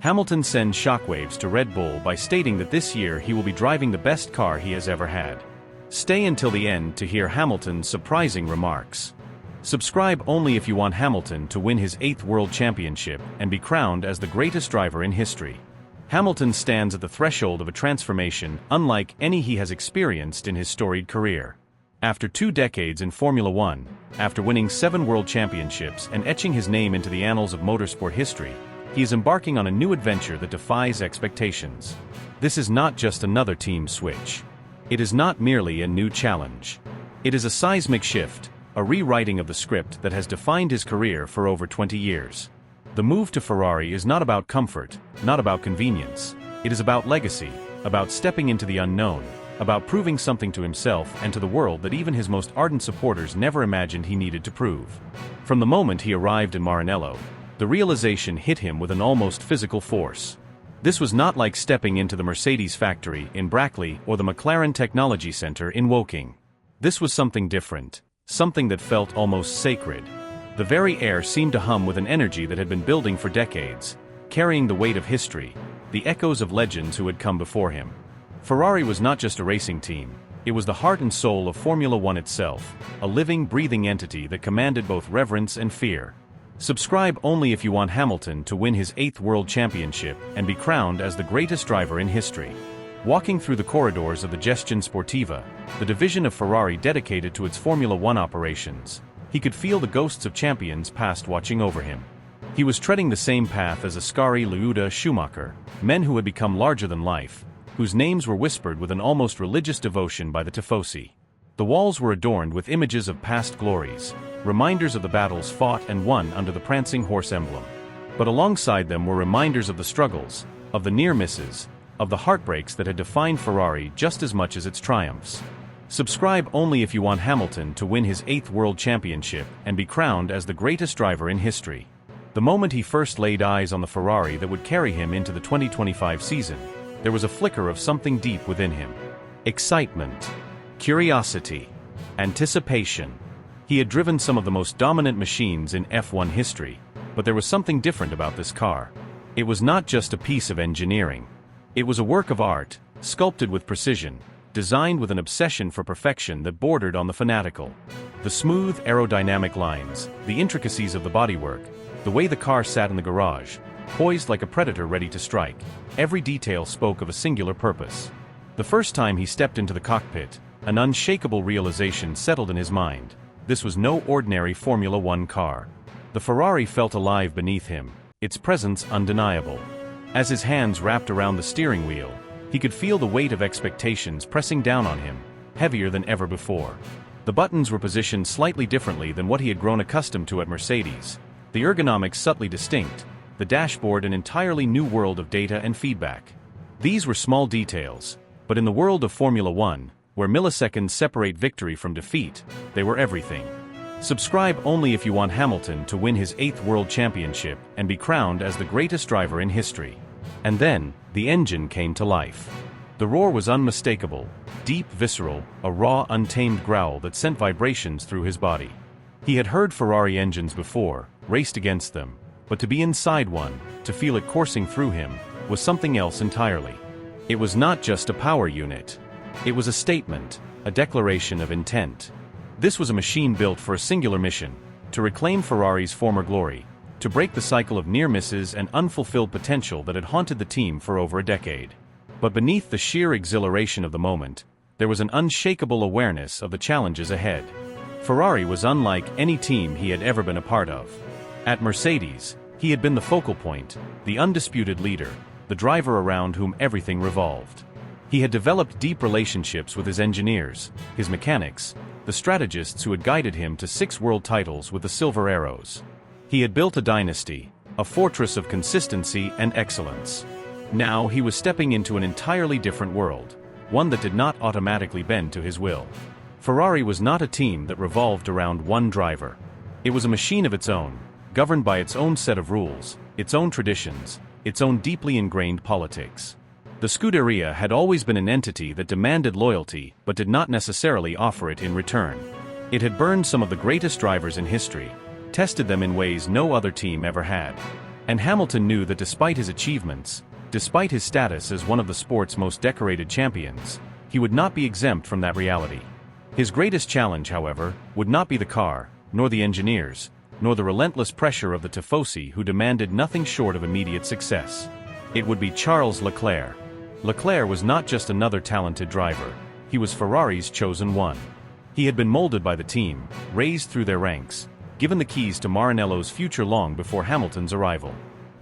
Hamilton sends shockwaves to Red Bull by stating that this year he will be driving the best car he has ever had. Stay until the end to hear Hamilton's surprising remarks. Subscribe only if you want Hamilton to win his 8th World Championship and be crowned as the greatest driver in history. Hamilton stands at the threshold of a transformation unlike any he has experienced in his storied career. After 2 decades in Formula One, after winning 7 World Championships and etching his name into the annals of motorsport history, he is embarking on a new adventure that defies expectations. This is not just another team switch. It is not merely a new challenge. It is a seismic shift, a rewriting of the script that has defined his career for over 20 years. The move to Ferrari is not about comfort, not about convenience. It is about legacy, about stepping into the unknown, about proving something to himself and to the world that even his most ardent supporters never imagined he needed to prove. From the moment he arrived in Maranello, the realization hit him with an almost physical force. This was not like stepping into the Mercedes factory in Brackley or the McLaren Technology Center in Woking. This was something different, something that felt almost sacred. The very air seemed to hum with an energy that had been building for decades, carrying the weight of history, the echoes of legends who had come before him. Ferrari was not just a racing team, it was the heart and soul of Formula One itself, a living, breathing entity that commanded both reverence and fear. Subscribe only if you want Hamilton to win his 8th World Championship and be crowned as the greatest driver in history. Walking through the corridors of the Gestione Sportiva, the division of Ferrari dedicated to its Formula One operations, he could feel the ghosts of champions past watching over him. He was treading the same path as Ascari, Lauda, Schumacher, men who had become larger than life, whose names were whispered with an almost religious devotion by the Tifosi. The walls were adorned with images of past glories, reminders of the battles fought and won under the prancing horse emblem. But alongside them were reminders of the struggles, of the near misses, of the heartbreaks that had defined Ferrari just as much as its triumphs. Subscribe only if you want Hamilton to win his 8th World Championship and be crowned as the greatest driver in history. The moment he first laid eyes on the Ferrari that would carry him into the 2025 season, there was a flicker of something deep within him. Excitement, curiosity, anticipation. He had driven some of the most dominant machines in F1 history, but there was something different about this car. It was not just a piece of engineering. It was a work of art, sculpted with precision, designed with an obsession for perfection that bordered on the fanatical. The smooth, aerodynamic lines, the intricacies of the bodywork, the way the car sat in the garage, poised like a predator ready to strike, every detail spoke of a singular purpose. The first time he stepped into the cockpit, an unshakable realization settled in his mind. This was no ordinary Formula One car. The Ferrari felt alive beneath him, its presence undeniable. As his hands wrapped around the steering wheel, he could feel the weight of expectations pressing down on him, heavier than ever before. The buttons were positioned slightly differently than what he had grown accustomed to at Mercedes, the ergonomics subtly distinct, the dashboard an entirely new world of data and feedback. These were small details, but in the world of Formula One, where milliseconds separate victory from defeat, they were everything. Subscribe only if you want Hamilton to win his 8th World Championship and be crowned as the greatest driver in history. And then, the engine came to life. The roar was unmistakable, deep, visceral, a raw, untamed growl that sent vibrations through his body. He had heard Ferrari engines before, raced against them, but to be inside one, to feel it coursing through him, was something else entirely. It was not just a power unit. It was a statement, a declaration of intent. This was a machine built for a singular mission, to reclaim Ferrari's former glory, to break the cycle of near misses and unfulfilled potential that had haunted the team for over a decade. But beneath the sheer exhilaration of the moment, there was an unshakable awareness of the challenges ahead. Ferrari was unlike any team he had ever been a part of. At Mercedes, he had been the focal point, the undisputed leader, the driver around whom everything revolved. He had developed deep relationships with his engineers, his mechanics, the strategists who had guided him to 6 world titles with the Silver Arrows. He had built a dynasty, a fortress of consistency and excellence. Now he was stepping into an entirely different world, one that did not automatically bend to his will. Ferrari was not a team that revolved around one driver. It was a machine of its own, governed by its own set of rules, its own traditions, its own deeply ingrained politics. The Scuderia had always been an entity that demanded loyalty but did not necessarily offer it in return. It had burned some of the greatest drivers in history, tested them in ways no other team ever had. And Hamilton knew that despite his achievements, despite his status as one of the sport's most decorated champions, he would not be exempt from that reality. His greatest challenge, however, would not be the car, nor the engineers, nor the relentless pressure of the tifosi who demanded nothing short of immediate success. It would be Charles Leclerc. Leclerc was not just another talented driver, he was Ferrari's chosen one. He had been molded by the team, raised through their ranks, given the keys to Maranello's future long before Hamilton's arrival.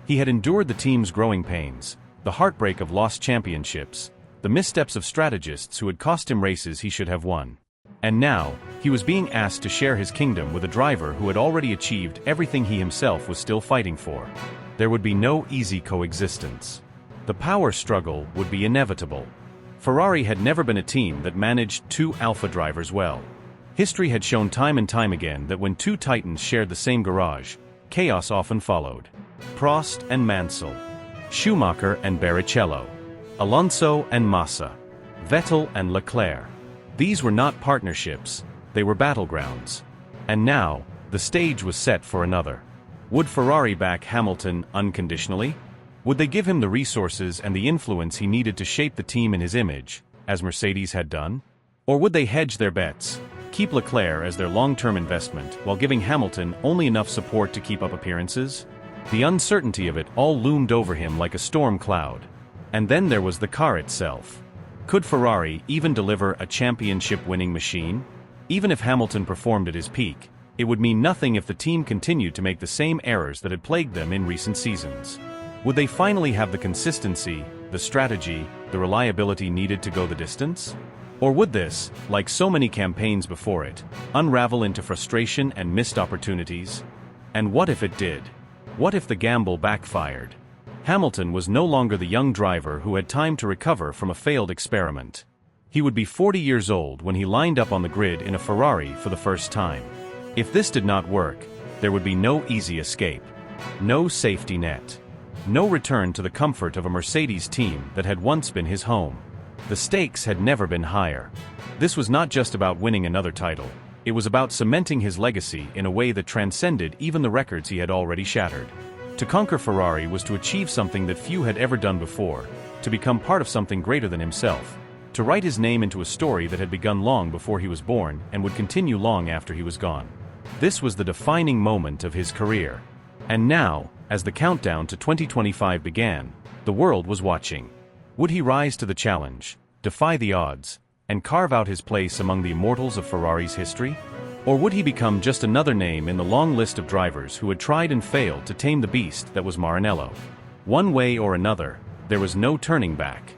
He had endured the team's growing pains, the heartbreak of lost championships, the missteps of strategists who had cost him races he should have won. And now, he was being asked to share his kingdom with a driver who had already achieved everything he himself was still fighting for. There would be no easy coexistence. The power struggle would be inevitable. Ferrari had never been a team that managed two alpha drivers well. History had shown time and time again that when two titans shared the same garage, chaos often followed. Prost and Mansell, Schumacher and Barrichello, Alonso and Massa, Vettel and Leclerc. These were not partnerships, they were battlegrounds. And now, the stage was set for another. Would Ferrari back Hamilton unconditionally? Would they give him the resources and the influence he needed to shape the team in his image, as Mercedes had done? Or would they hedge their bets, keep Leclerc as their long-term investment while giving Hamilton only enough support to keep up appearances? The uncertainty of it all loomed over him like a storm cloud. And then there was the car itself. Could Ferrari even deliver a championship-winning machine? Even if Hamilton performed at his peak, it would mean nothing if the team continued to make the same errors that had plagued them in recent seasons. Would they finally have the consistency, the strategy, the reliability needed to go the distance? Or would this, like so many campaigns before it, unravel into frustration and missed opportunities? And what if it did? What if the gamble backfired? Hamilton was no longer the young driver who had time to recover from a failed experiment. He would be 40 years old when he lined up on the grid in a Ferrari for the first time. If this did not work, there would be no easy escape, no safety net, no return to the comfort of a Mercedes team that had once been his home. The stakes had never been higher. This was not just about winning another title, it was about cementing his legacy in a way that transcended even the records he had already shattered. To conquer Ferrari was to achieve something that few had ever done before, to become part of something greater than himself, to write his name into a story that had begun long before he was born and would continue long after he was gone. This was the defining moment of his career. And now, as the countdown to 2025 began, the world was watching. Would he rise to the challenge, defy the odds, and carve out his place among the immortals of Ferrari's history? Or would he become just another name in the long list of drivers who had tried and failed to tame the beast that was Maranello? One way or another, there was no turning back.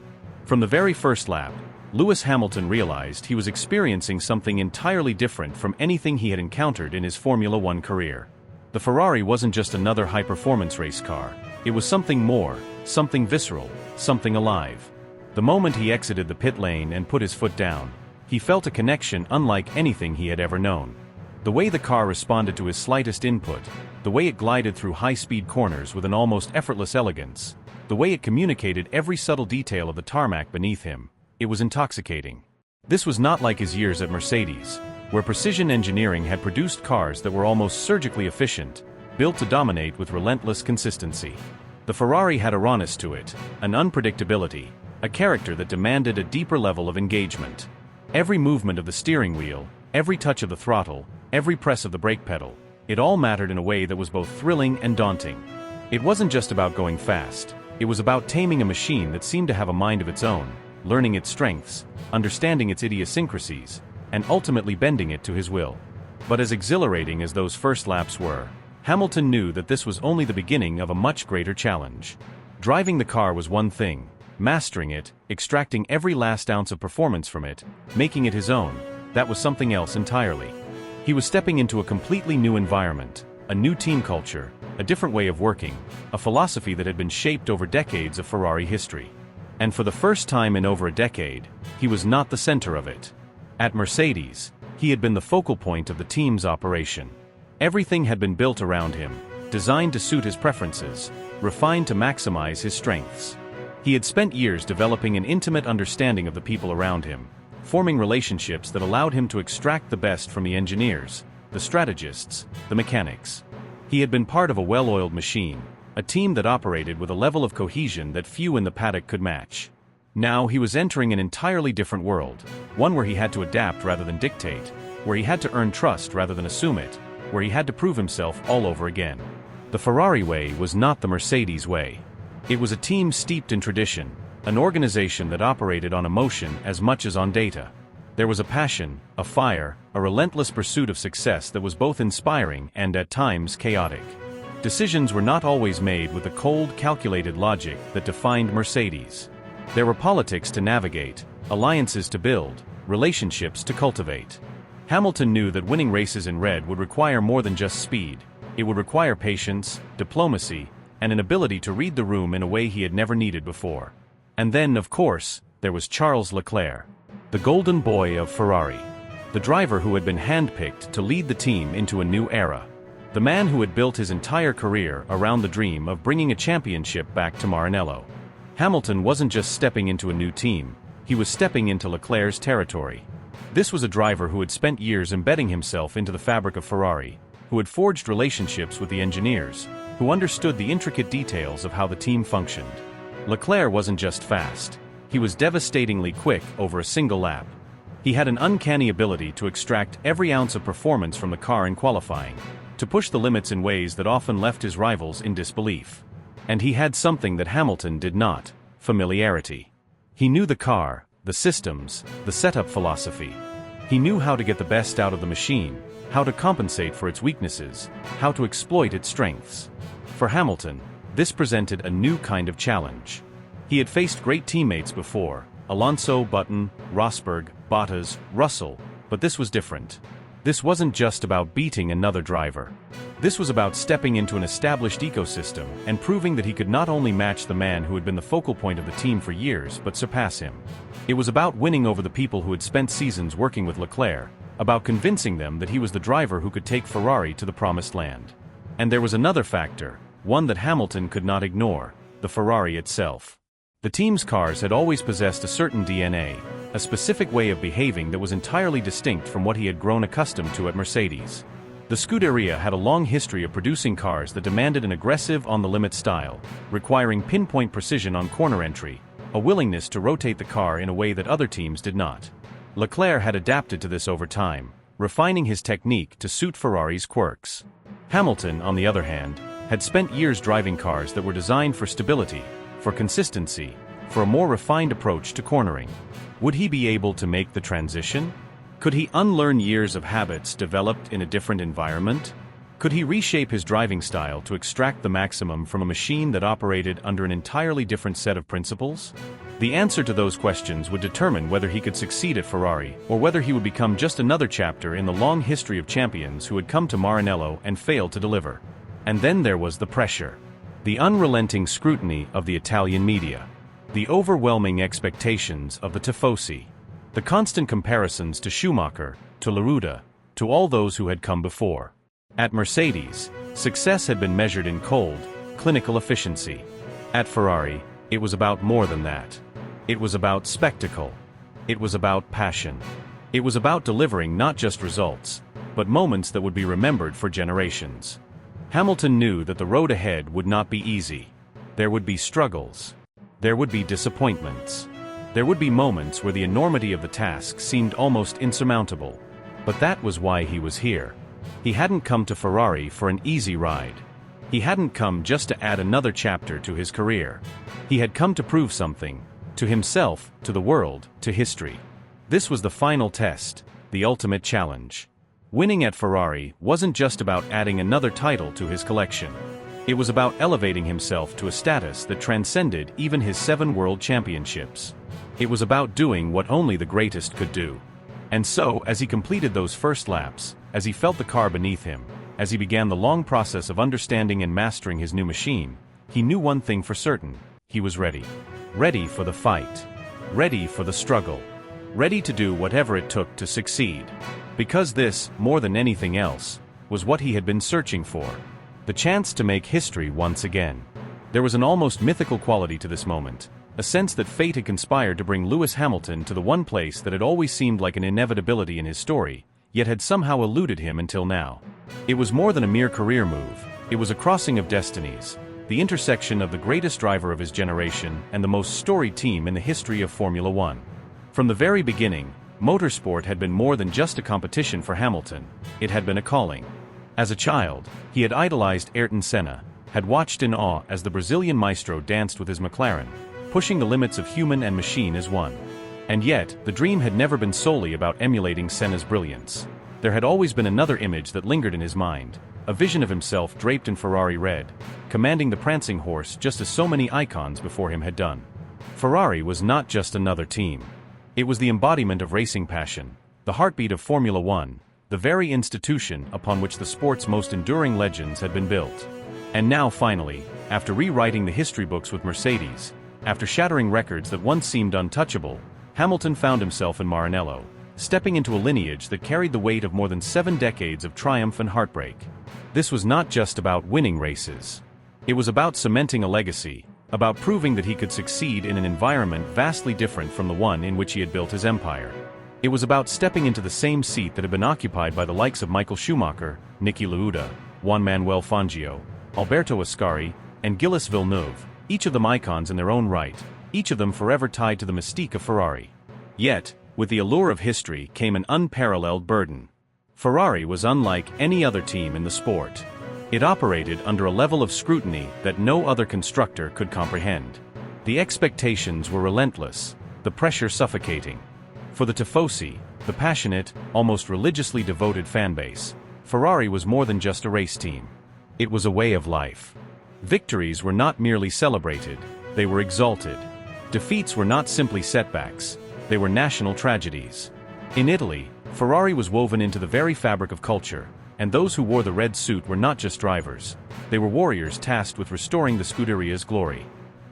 From the very first lap, Lewis Hamilton realized he was experiencing something entirely different from anything he had encountered in his Formula One career. The Ferrari wasn't just another high-performance race car, it was something more, something visceral, something alive. The moment he exited the pit lane and put his foot down, he felt a connection unlike anything he had ever known. The way the car responded to his slightest input, the way it glided through high-speed corners with an almost effortless elegance, the way it communicated every subtle detail of the tarmac beneath him, it was intoxicating. This was not like his years at Mercedes, where precision engineering had produced cars that were almost surgically efficient, built to dominate with relentless consistency. The Ferrari had a rawness to it, an unpredictability, a character that demanded a deeper level of engagement. Every movement of the steering wheel, every touch of the throttle, every press of the brake pedal, it all mattered in a way that was both thrilling and daunting. It wasn't just about going fast, it was about taming a machine that seemed to have a mind of its own, learning its strengths, understanding its idiosyncrasies, and ultimately bending it to his will. But as exhilarating as those first laps were, Hamilton knew that this was only the beginning of a much greater challenge. Driving the car was one thing, mastering it, extracting every last ounce of performance from it, making it his own, that was something else entirely. He was stepping into a completely new environment, a new team culture, a different way of working, a philosophy that had been shaped over decades of Ferrari history. And for the first time in over a decade, he was not the center of it. At Mercedes, he had been the focal point of the team's operation. Everything had been built around him, designed to suit his preferences, refined to maximize his strengths. He had spent years developing an intimate understanding of the people around him, forming relationships that allowed him to extract the best from the engineers, the strategists, the mechanics. He had been part of a well-oiled machine, a team that operated with a level of cohesion that few in the paddock could match. Now he was entering an entirely different world, one where he had to adapt rather than dictate, where he had to earn trust rather than assume it, where he had to prove himself all over again. The Ferrari way was not the Mercedes way. It was a team steeped in tradition, an organization that operated on emotion as much as on data. There was a passion, a fire, a relentless pursuit of success that was both inspiring and at times chaotic. Decisions were not always made with the cold, calculated logic that defined Mercedes. There were politics to navigate, alliances to build, relationships to cultivate. Hamilton knew that winning races in red would require more than just speed. It would require patience, diplomacy, and an ability to read the room in a way he had never needed before. And then, of course, there was Charles Leclerc, the golden boy of Ferrari, the driver who had been handpicked to lead the team into a new era. The man who had built his entire career around the dream of bringing a championship back to Maranello. Hamilton wasn't just stepping into a new team, he was stepping into Leclerc's territory. This was a driver who had spent years embedding himself into the fabric of Ferrari, who had forged relationships with the engineers, who understood the intricate details of how the team functioned. Leclerc wasn't just fast, he was devastatingly quick over a single lap. He had an uncanny ability to extract every ounce of performance from the car in qualifying, to push the limits in ways that often left his rivals in disbelief. And he had something that Hamilton did not: familiarity. He knew the car, the systems, the setup philosophy. He knew how to get the best out of the machine, how to compensate for its weaknesses, how to exploit its strengths. For Hamilton, this presented a new kind of challenge. He had faced great teammates before: Alonso, Button, Rosberg, Bottas, Russell, but this was different. This wasn't just about beating another driver. This was about stepping into an established ecosystem and proving that he could not only match the man who had been the focal point of the team for years but surpass him. It was about winning over the people who had spent seasons working with Leclerc, about convincing them that he was the driver who could take Ferrari to the promised land. And there was another factor, one that Hamilton could not ignore: the Ferrari itself. The team's cars had always possessed a certain DNA, a specific way of behaving that was entirely distinct from what he had grown accustomed to at Mercedes. The Scuderia had a long history of producing cars that demanded an aggressive, on-the-limit style, requiring pinpoint precision on corner entry, a willingness to rotate the car in a way that other teams did not. Leclerc had adapted to this over time, refining his technique to suit Ferrari's quirks. Hamilton, on the other hand, had spent years driving cars that were designed for stability, for consistency, for a more refined approach to cornering. Would he be able to make the transition? Could he unlearn years of habits developed in a different environment? Could he reshape his driving style to extract the maximum from a machine that operated under an entirely different set of principles? The answer to those questions would determine whether he could succeed at Ferrari, or whether he would become just another chapter in the long history of champions who had come to Maranello and failed to deliver. And then there was the pressure. The unrelenting scrutiny of the Italian media. The overwhelming expectations of the tifosi. The constant comparisons to Schumacher, to Laruda, to all those who had come before. At Mercedes, success had been measured in cold, clinical efficiency. At Ferrari, it was about more than that. It was about spectacle. It was about passion. It was about delivering not just results, but moments that would be remembered for generations. Hamilton knew that the road ahead would not be easy. There would be struggles. There would be disappointments. There would be moments where the enormity of the task seemed almost insurmountable. But that was why he was here. He hadn't come to Ferrari for an easy ride. He hadn't come just to add another chapter to his career. He had come to prove something, to himself, to the world, to history. This was the final test, the ultimate challenge. Winning at Ferrari wasn't just about adding another title to his collection. It was about elevating himself to a status that transcended even his 7 world championships. It was about doing what only the greatest could do. And so, as he completed those first laps, as he felt the car beneath him, as he began the long process of understanding and mastering his new machine, he knew one thing for certain: he was ready. Ready for the fight. Ready for the struggle. Ready to do whatever it took to succeed. Because this, more than anything else, was what he had been searching for. The chance to make history once again. There was an almost mythical quality to this moment, a sense that fate had conspired to bring Lewis Hamilton to the one place that had always seemed like an inevitability in his story, yet had somehow eluded him until now. It was more than a mere career move, it was a crossing of destinies, the intersection of the greatest driver of his generation and the most storied team in the history of Formula One. From the very beginning, motorsport had been more than just a competition for Hamilton, it had been a calling. As a child, he had idolized Ayrton Senna, had watched in awe as the Brazilian maestro danced with his McLaren, pushing the limits of human and machine as one. And yet, the dream had never been solely about emulating Senna's brilliance. There had always been another image that lingered in his mind, a vision of himself draped in Ferrari red, commanding the prancing horse just as so many icons before him had done. Ferrari was not just another team. It was the embodiment of racing passion, the heartbeat of Formula One, the very institution upon which the sport's most enduring legends had been built. And now finally, after rewriting the history books with Mercedes, after shattering records that once seemed untouchable, Hamilton found himself in Maranello, stepping into a lineage that carried the weight of more than 7 decades of triumph and heartbreak. This was not just about winning races. It was about cementing a legacy, about proving that he could succeed in an environment vastly different from the one in which he had built his empire. It was about stepping into the same seat that had been occupied by the likes of Michael Schumacher, Niki Lauda, Juan Manuel Fangio, Alberto Ascari, and Gilles Villeneuve, each of them icons in their own right, each of them forever tied to the mystique of Ferrari. Yet, with the allure of history came an unparalleled burden. Ferrari was unlike any other team in the sport. It operated under a level of scrutiny that no other constructor could comprehend. The expectations were relentless, the pressure suffocating. For the tifosi, the passionate, almost religiously devoted fanbase, Ferrari was more than just a race team. It was a way of life. Victories were not merely celebrated, they were exalted. Defeats were not simply setbacks, they were national tragedies. In Italy, Ferrari was woven into the very fabric of culture, and those who wore the red suit were not just drivers, they were warriors tasked with restoring the Scuderia's glory.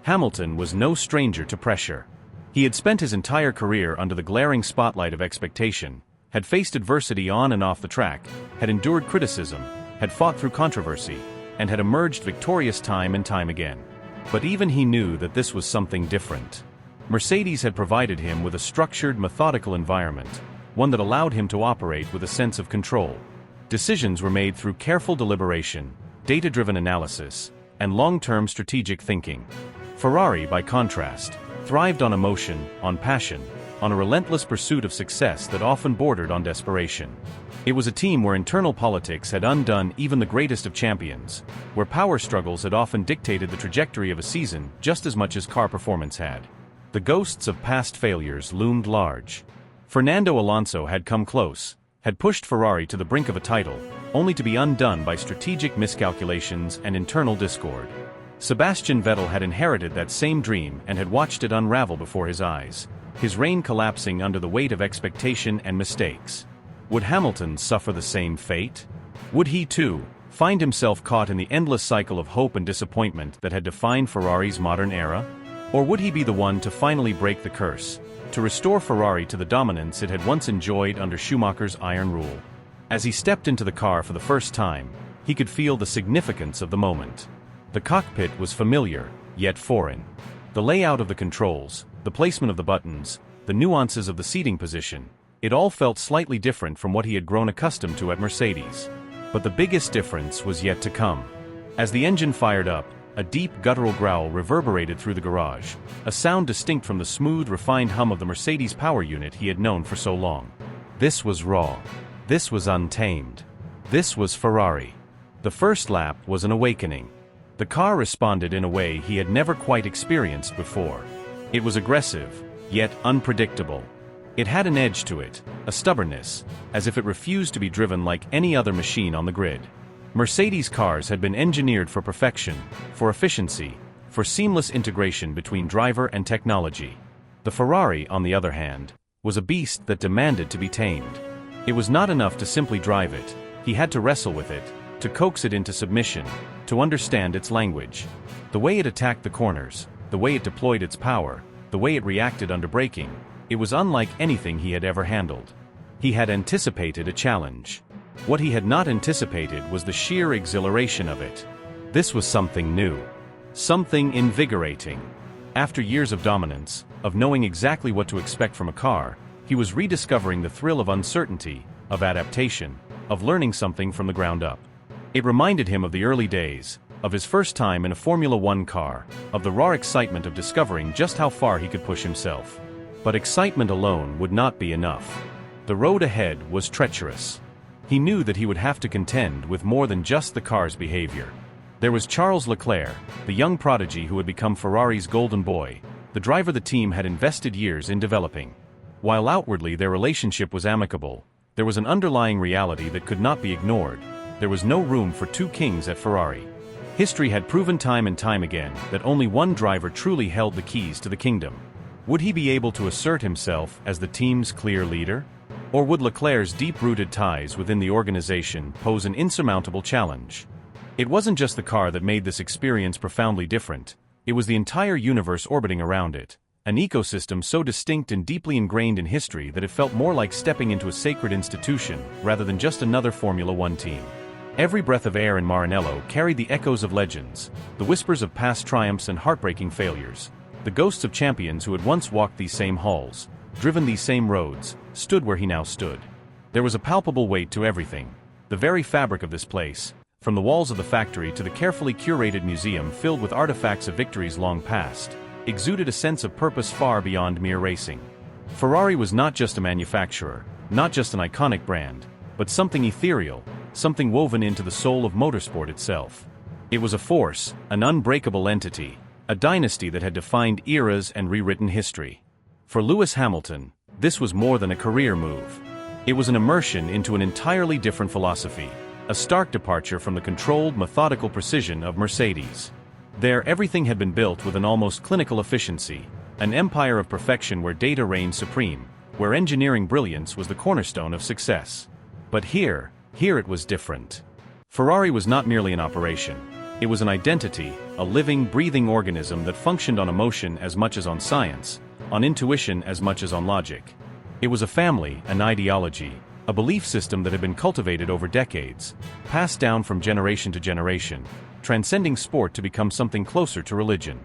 Hamilton was no stranger to pressure. He had spent his entire career under the glaring spotlight of expectation, had faced adversity on and off the track, had endured criticism, had fought through controversy, and had emerged victorious time and time again. But even he knew that this was something different. Mercedes had provided him with a structured, methodical environment, one that allowed him to operate with a sense of control. Decisions were made through careful deliberation, data-driven analysis, and long-term strategic thinking. Ferrari, by contrast, thrived on emotion, on passion, on a relentless pursuit of success that often bordered on desperation. It was a team where internal politics had undone even the greatest of champions, where power struggles had often dictated the trajectory of a season just as much as car performance had. The ghosts of past failures loomed large. Fernando Alonso had come close, had pushed Ferrari to the brink of a title, only to be undone by strategic miscalculations and internal discord. Sebastian Vettel had inherited that same dream and had watched it unravel before his eyes, his reign collapsing under the weight of expectation and mistakes. Would Hamilton suffer the same fate? Would he, too, find himself caught in the endless cycle of hope and disappointment that had defined Ferrari's modern era? Or would he be the one to finally break the curse, to restore Ferrari to the dominance it had once enjoyed under Schumacher's iron rule? As he stepped into the car for the first time, he could feel the significance of the moment. The cockpit was familiar, yet foreign. The layout of the controls, the placement of the buttons, the nuances of the seating position, it all felt slightly different from what he had grown accustomed to at Mercedes. But the biggest difference was yet to come. As the engine fired up, a deep guttural growl reverberated through the garage, a sound distinct from the smooth, refined hum of the Mercedes power unit he had known for so long. This was raw. This was untamed. This was Ferrari. The first lap was an awakening. The car responded in a way he had never quite experienced before. It was aggressive, yet unpredictable. It had an edge to it, a stubbornness, as if it refused to be driven like any other machine on the grid. Mercedes cars had been engineered for perfection, for efficiency, for seamless integration between driver and technology. The Ferrari, on the other hand, was a beast that demanded to be tamed. It was not enough to simply drive it, he had to wrestle with it, to coax it into submission, to understand its language. The way it attacked the corners, the way it deployed its power, the way it reacted under braking, it was unlike anything he had ever handled. He had anticipated a challenge. What he had not anticipated was the sheer exhilaration of it. This was something new. Something invigorating. After years of dominance, of knowing exactly what to expect from a car, he was rediscovering the thrill of uncertainty, of adaptation, of learning something from the ground up. It reminded him of the early days, of his first time in a Formula One car, of the raw excitement of discovering just how far he could push himself. But excitement alone would not be enough. The road ahead was treacherous. He knew that he would have to contend with more than just the car's behavior. There was Charles Leclerc, the young prodigy who had become Ferrari's golden boy, the driver the team had invested years in developing. While outwardly their relationship was amicable, there was an underlying reality that could not be ignored. There was no room for two kings at Ferrari. History had proven time and time again that only one driver truly held the keys to the kingdom. Would he be able to assert himself as the team's clear leader? Or would Leclerc's deep-rooted ties within the organization pose an insurmountable challenge? It wasn't just the car that made this experience profoundly different, it was the entire universe orbiting around it, an ecosystem so distinct and deeply ingrained in history that it felt more like stepping into a sacred institution rather than just another Formula One team. Every breath of air in Maranello carried the echoes of legends, the whispers of past triumphs and heartbreaking failures, the ghosts of champions who had once walked these same halls, driven these same roads, stood where he now stood. There was a palpable weight to everything. The very fabric of this place, from the walls of the factory to the carefully curated museum filled with artifacts of victories long past, exuded a sense of purpose far beyond mere racing. Ferrari was not just a manufacturer, not just an iconic brand, but something ethereal, something woven into the soul of motorsport itself. It was a force, an unbreakable entity, a dynasty that had defined eras and rewritten history. For Lewis Hamilton, this was more than a career move. It was an immersion into an entirely different philosophy, a stark departure from the controlled, methodical precision of Mercedes. There, everything had been built with an almost clinical efficiency, an empire of perfection where data reigned supreme, where engineering brilliance was the cornerstone of success. But here it was different. Ferrari was not merely an operation. It was an identity, a living, breathing organism that functioned on emotion as much as on science, on intuition as much as on logic. It was a family, an ideology, a belief system that had been cultivated over decades, passed down from generation to generation, transcending sport to become something closer to religion.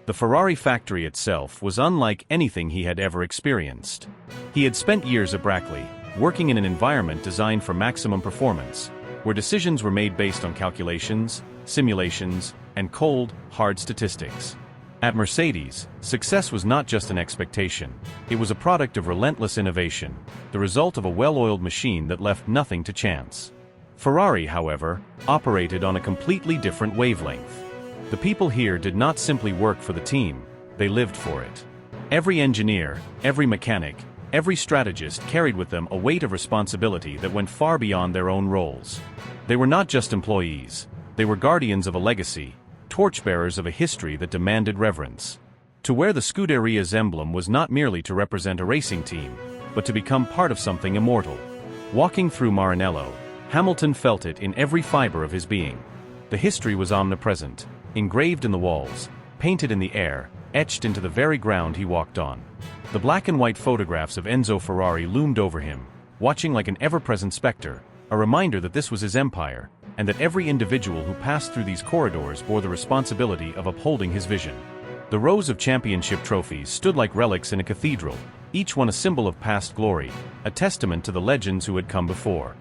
The Ferrari factory itself was unlike anything he had ever experienced. He had spent years at Brackley, working in an environment designed for maximum performance, where decisions were made based on calculations, simulations, and cold, hard statistics. At Mercedes, success was not just an expectation, it was a product of relentless innovation, the result of a well-oiled machine that left nothing to chance. Ferrari, however, operated on a completely different wavelength. The people here did not simply work for the team, they lived for it. Every engineer, every mechanic, every strategist carried with them a weight of responsibility that went far beyond their own roles. They were not just employees, they were guardians of a legacy, torchbearers of a history that demanded reverence. To wear the Scuderia's emblem was not merely to represent a racing team, but to become part of something immortal. Walking through Maranello, Hamilton felt it in every fiber of his being. The history was omnipresent, engraved in the walls, painted in the air, etched into the very ground he walked on. The black and white photographs of Enzo Ferrari loomed over him, watching like an ever-present specter, a reminder that this was his empire, and that every individual who passed through these corridors bore the responsibility of upholding his vision. The rows of championship trophies stood like relics in a cathedral, each one a symbol of past glory, a testament to the legends who had come before.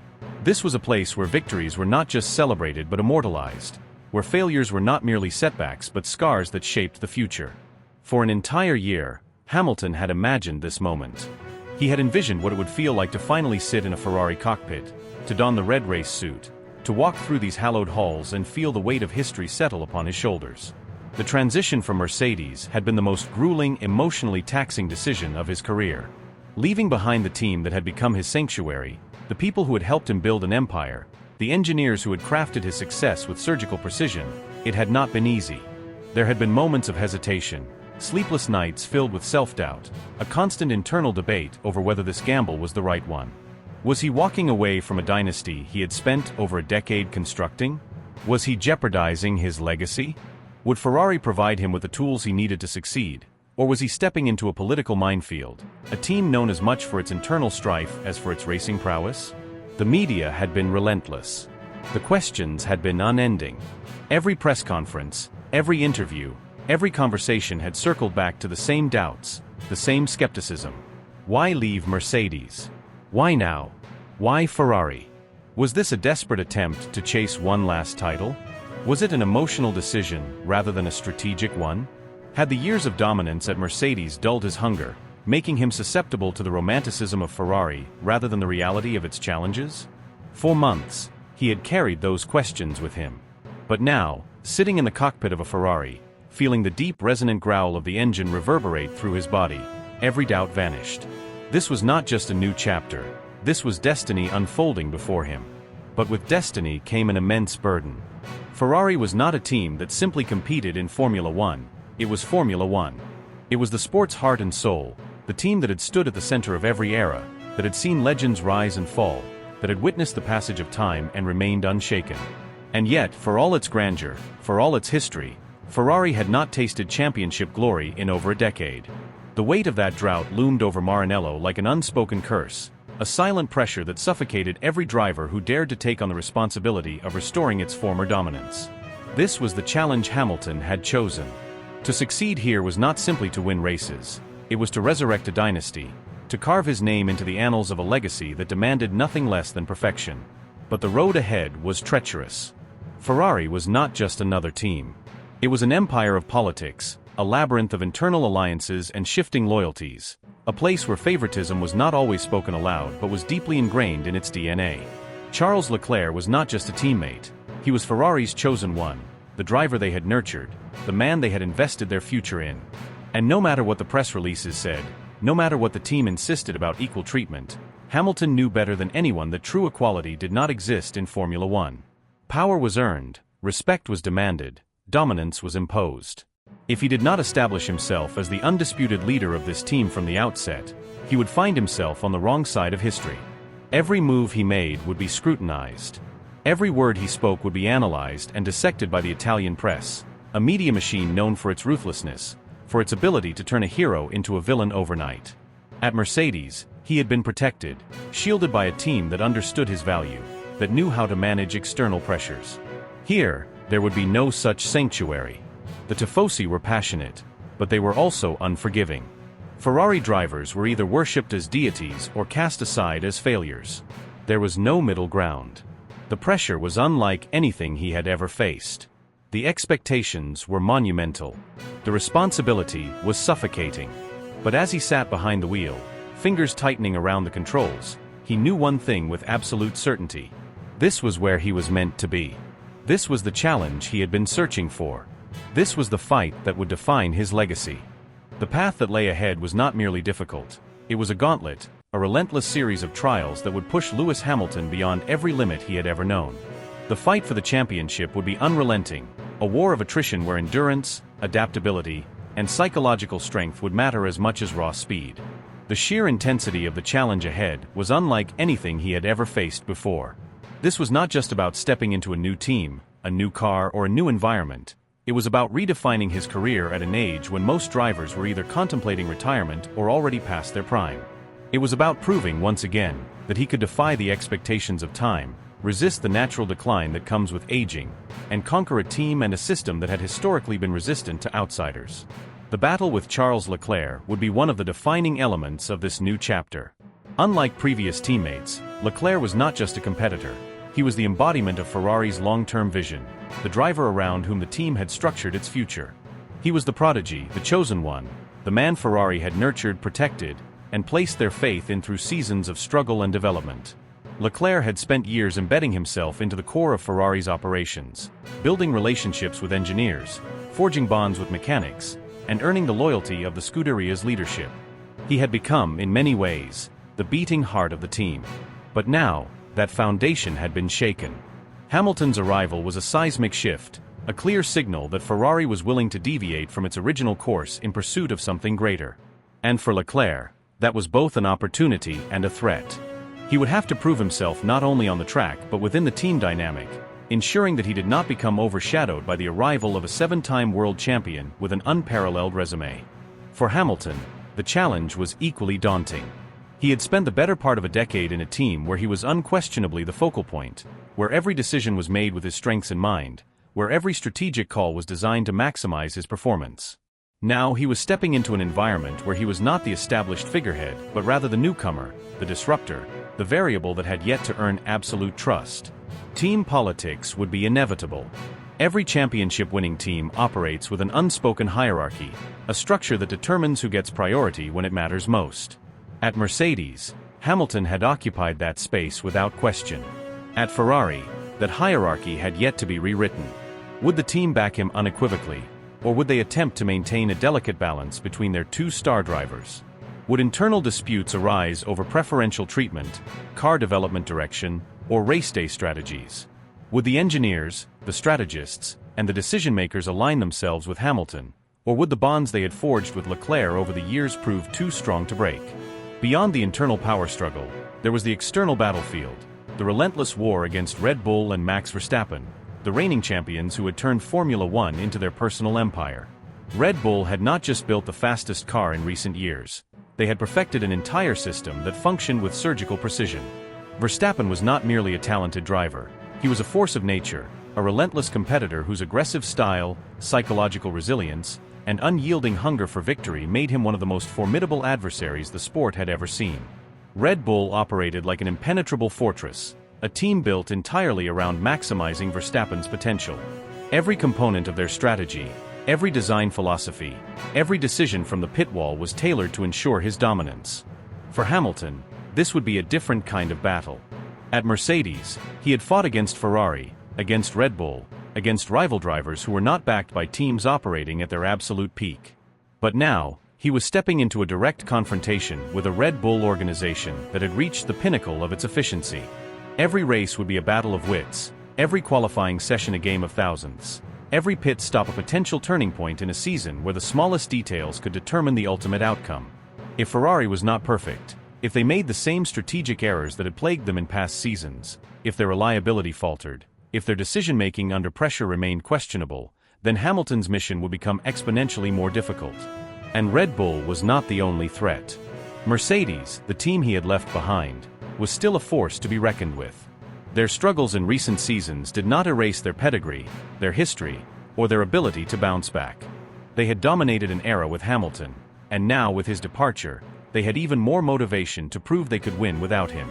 This was a place where victories were not just celebrated but immortalized, where failures were not merely setbacks but scars that shaped the future. For an entire year, Hamilton had imagined this moment. He had envisioned what it would feel like to finally sit in a Ferrari cockpit, to don the red race suit, to walk through these hallowed halls and feel the weight of history settle upon his shoulders. The transition from Mercedes had been the most grueling, emotionally taxing decision of his career. Leaving behind the team that had become his sanctuary, the people who had helped him build an empire, the engineers who had crafted his success with surgical precision, it had not been easy. There had been moments of hesitation, sleepless nights filled with self-doubt, a constant internal debate over whether this gamble was the right one. Was he walking away from a dynasty he had spent over a decade constructing? Was he jeopardizing his legacy? Would Ferrari provide him with the tools he needed to succeed, or was he stepping into a political minefield, a team known as much for its internal strife as for its racing prowess? The media had been relentless. The questions had been unending. Every press conference, every interview, every conversation had circled back to the same doubts, the same skepticism. Why leave Mercedes? Why now? Why Ferrari? Was this a desperate attempt to chase one last title? Was it an emotional decision rather than a strategic one? Had the years of dominance at Mercedes dulled his hunger, making him susceptible to the romanticism of Ferrari rather than the reality of its challenges? For months, he had carried those questions with him. But now, sitting in the cockpit of a Ferrari, feeling the deep resonant growl of the engine reverberate through his body, every doubt vanished. This was not just a new chapter, this was destiny unfolding before him. But with destiny came an immense burden. Ferrari was not a team that simply competed in Formula One, it was Formula One. It was the sport's heart and soul, the team that had stood at the center of every era, that had seen legends rise and fall, that had witnessed the passage of time and remained unshaken. And yet, for all its grandeur, for all its history, Ferrari had not tasted championship glory in over a decade. The weight of that drought loomed over Maranello like an unspoken curse, a silent pressure that suffocated every driver who dared to take on the responsibility of restoring its former dominance. This was the challenge Hamilton had chosen. To succeed here was not simply to win races, it was to resurrect a dynasty, to carve his name into the annals of a legacy that demanded nothing less than perfection. But the road ahead was treacherous. Ferrari was not just another team. It was an empire of politics, a labyrinth of internal alliances and shifting loyalties, a place where favoritism was not always spoken aloud but was deeply ingrained in its DNA. Charles Leclerc was not just a teammate, he was Ferrari's chosen one, the driver they had nurtured, the man they had invested their future in. And no matter what the press releases said, no matter what the team insisted about equal treatment, Hamilton knew better than anyone that true equality did not exist in Formula One. Power was earned, respect was demanded, dominance was imposed. If he did not establish himself as the undisputed leader of this team from the outset, he would find himself on the wrong side of history. Every move he made would be scrutinized. Every word he spoke would be analyzed and dissected by the Italian press, a media machine known for its ruthlessness, for its ability to turn a hero into a villain overnight. At Mercedes, he had been protected, shielded by a team that understood his value, that knew how to manage external pressures. Here, there would be no such sanctuary. The Tifosi were passionate, but they were also unforgiving. Ferrari drivers were either worshipped as deities or cast aside as failures. There was no middle ground. The pressure was unlike anything he had ever faced. The expectations were monumental. The responsibility was suffocating. But as he sat behind the wheel, fingers tightening around the controls, he knew one thing with absolute certainty. This was where he was meant to be. This was the challenge he had been searching for. This was the fight that would define his legacy. The path that lay ahead was not merely difficult. It was a gauntlet, a relentless series of trials that would push Lewis Hamilton beyond every limit he had ever known. The fight for the championship would be unrelenting, a war of attrition where endurance, adaptability, and psychological strength would matter as much as raw speed. The sheer intensity of the challenge ahead was unlike anything he had ever faced before. This was not just about stepping into a new team, a new car, or a new environment. It was about redefining his career at an age when most drivers were either contemplating retirement or already past their prime. It was about proving once again that he could defy the expectations of time, resist the natural decline that comes with aging, and conquer a team and a system that had historically been resistant to outsiders. The battle with Charles Leclerc would be one of the defining elements of this new chapter. Unlike previous teammates, Leclerc was not just a competitor. He was the embodiment of Ferrari's long-term vision, the driver around whom the team had structured its future. He was the prodigy, the chosen one, the man Ferrari had nurtured, protected, and placed their faith in through seasons of struggle and development. Leclerc had spent years embedding himself into the core of Ferrari's operations, building relationships with engineers, forging bonds with mechanics, and earning the loyalty of the Scuderia's leadership. He had become, in many ways, the beating heart of the team. But now, that foundation had been shaken. Hamilton's arrival was a seismic shift, a clear signal that Ferrari was willing to deviate from its original course in pursuit of something greater. And for Leclerc, that was both an opportunity and a threat. He would have to prove himself not only on the track but within the team dynamic, ensuring that he did not become overshadowed by the arrival of a seven-time world champion with an unparalleled resume. For Hamilton, the challenge was equally daunting. He had spent the better part of a decade in a team where he was unquestionably the focal point, where every decision was made with his strengths in mind, where every strategic call was designed to maximize his performance. Now he was stepping into an environment where he was not the established figurehead, but rather the newcomer, the disruptor, the variable that had yet to earn absolute trust. Team politics would be inevitable. Every championship-winning team operates with an unspoken hierarchy, a structure that determines who gets priority when it matters most. At Mercedes, Hamilton had occupied that space without question. At Ferrari, that hierarchy had yet to be rewritten. Would the team back him unequivocally, or would they attempt to maintain a delicate balance between their two star drivers? Would internal disputes arise over preferential treatment, car development direction, or race day strategies? Would the engineers, the strategists, and the decision-makers align themselves with Hamilton, or would the bonds they had forged with Leclerc over the years prove too strong to break? Beyond the internal power struggle, there was the external battlefield, the relentless war against Red Bull and Max Verstappen, the reigning champions who had turned Formula One into their personal empire. Red Bull had not just built the fastest car in recent years, they had perfected an entire system that functioned with surgical precision. Verstappen was not merely a talented driver, he was a force of nature, a relentless competitor whose aggressive style, psychological resilience, and unyielding hunger for victory made him one of the most formidable adversaries the sport had ever seen. Red Bull operated like an impenetrable fortress, a team built entirely around maximizing Verstappen's potential. Every component of their strategy, every design philosophy, every decision from the pit wall was tailored to ensure his dominance. For Hamilton, this would be a different kind of battle. At Mercedes, he had fought against Ferrari, against Red Bull, against rival drivers who were not backed by teams operating at their absolute peak. But now, he was stepping into a direct confrontation with a Red Bull organization that had reached the pinnacle of its efficiency. Every race would be a battle of wits, every qualifying session a game of thousands, every pit stop a potential turning point in a season where the smallest details could determine the ultimate outcome. If Ferrari was not perfect, if they made the same strategic errors that had plagued them in past seasons, if their reliability faltered, if their decision-making under pressure remained questionable, then Hamilton's mission would become exponentially more difficult. And Red Bull was not the only threat. Mercedes, the team he had left behind, was still a force to be reckoned with. Their struggles in recent seasons did not erase their pedigree, their history, or their ability to bounce back. They had dominated an era with Hamilton, and now with his departure, they had even more motivation to prove they could win without him.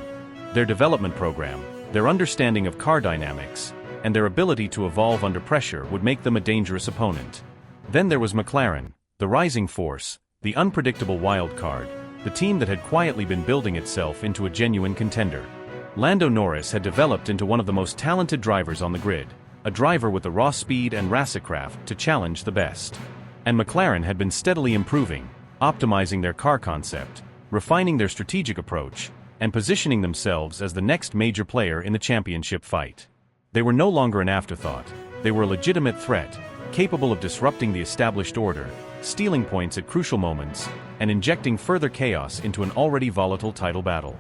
Their development program, their understanding of car dynamics, and their ability to evolve under pressure would make them a dangerous opponent. Then there was McLaren, the rising force, the unpredictable wild card, the team that had quietly been building itself into a genuine contender. Lando Norris had developed into one of the most talented drivers on the grid, a driver with the raw speed and racercraft to challenge the best. And McLaren had been steadily improving, optimizing their car concept, refining their strategic approach, and positioning themselves as the next major player in the championship fight. They were no longer an afterthought, they were a legitimate threat, capable of disrupting the established order, stealing points at crucial moments, and injecting further chaos into an already volatile title battle.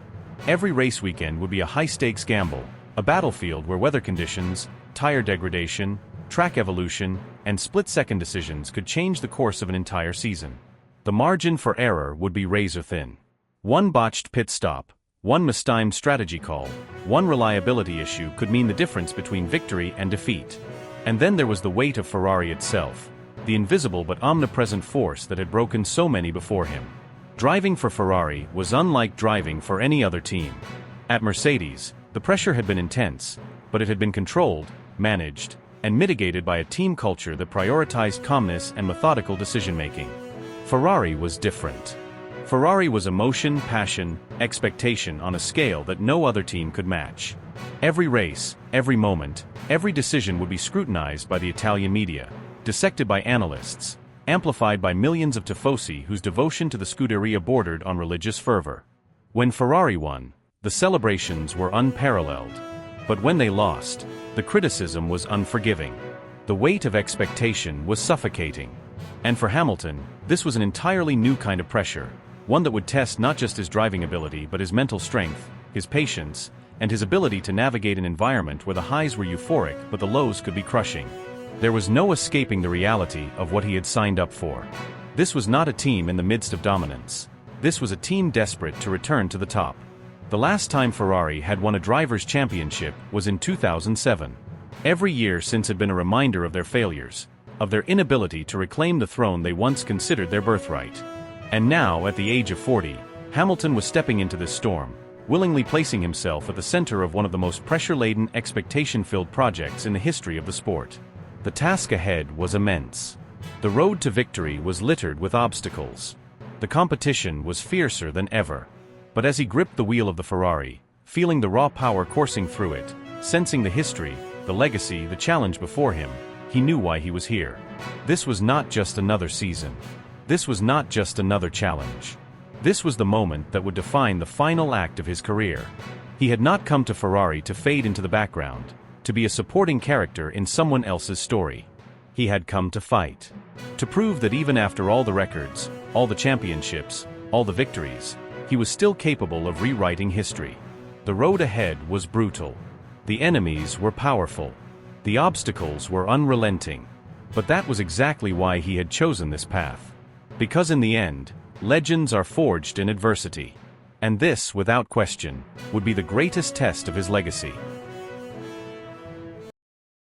Every race weekend would be a high-stakes gamble, a battlefield where weather conditions, tire degradation, track evolution, and split-second decisions could change the course of an entire season. The margin for error would be razor-thin. One botched pit stop, one mistimed strategy call, one reliability issue could mean the difference between victory and defeat. And then there was the weight of Ferrari itself, the invisible but omnipresent force that had broken so many before him. Driving for Ferrari was unlike driving for any other team. At Mercedes, the pressure had been intense, but it had been controlled, managed, and mitigated by a team culture that prioritized calmness and methodical decision-making. Ferrari was different. Ferrari was emotion, passion, expectation on a scale that no other team could match. Every race, every moment, every decision would be scrutinized by the Italian media, dissected by analysts, amplified by millions of tifosi whose devotion to the Scuderia bordered on religious fervor. When Ferrari won, the celebrations were unparalleled. But when they lost, the criticism was unforgiving. The weight of expectation was suffocating. And for Hamilton, this was an entirely new kind of pressure, one that would test not just his driving ability but his mental strength, his patience, and his ability to navigate an environment where the highs were euphoric but the lows could be crushing. There was no escaping the reality of what he had signed up for. This was not a team in the midst of dominance. This was a team desperate to return to the top. The last time Ferrari had won a drivers' championship was in 2007. Every year since had been a reminder of their failures, of their inability to reclaim the throne they once considered their birthright. And now, at the age of 40, Hamilton was stepping into this storm, willingly placing himself at the center of one of the most pressure-laden, expectation-filled projects in the history of the sport. The task ahead was immense. The road to victory was littered with obstacles. The competition was fiercer than ever. But as he gripped the wheel of the Ferrari, feeling the raw power coursing through it, sensing the history, the legacy, the challenge before him, he knew why he was here. This was not just another season. This was not just another challenge. This was the moment that would define the final act of his career. He had not come to Ferrari to fade into the background, to be a supporting character in someone else's story. He had come to fight. To prove that even after all the records, all the championships, all the victories, he was still capable of rewriting history. The road ahead was brutal. The enemies were powerful. The obstacles were unrelenting. But that was exactly why he had chosen this path. Because in the end, legends are forged in adversity. And this, without question, would be the greatest test of his legacy.